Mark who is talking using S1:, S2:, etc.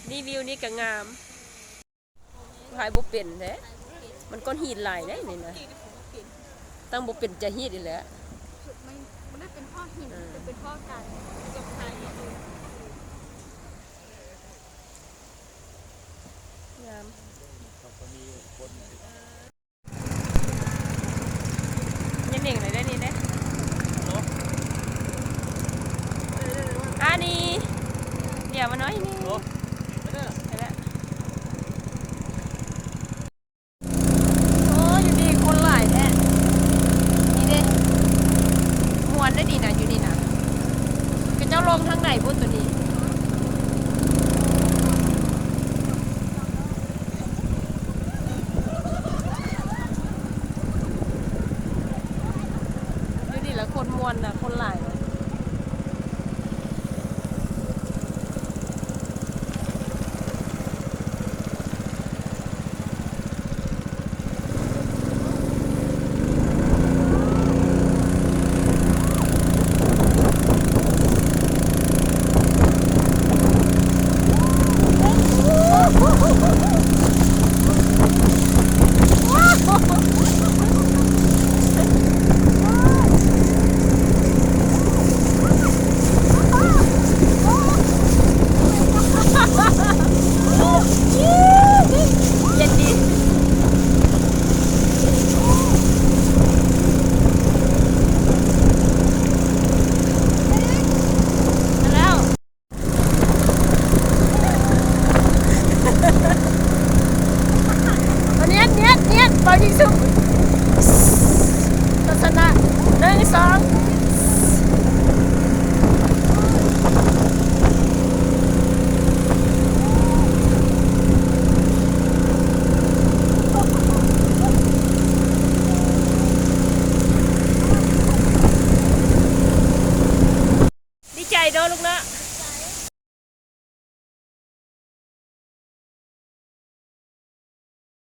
S1: นี่วิวนี่ก็งามหายบ่เป็นแท้มันก้อนหินหลายได้นี่นะตั้งบ่เป็นจะหินอีแหละ
S2: มันได้เป็นพ่อหินจะเป็นพ่อกันกับไทย
S1: งามยังเน่งเลยได้นี่เด้นี่เดี๋ยวมาน้อยนึงไปแล้วโอ้อยู่ดีคนหลายแท้นี่เด้มวนได้ดีนะอยู่นี่นะก็เจ้าลงทางไหนพูดตัวนี้อยู่นี่แล้วคนมวนนะคนหลายนะบอลยิงสุดลักษณะ1 2ดีใจเด้อลูกนะ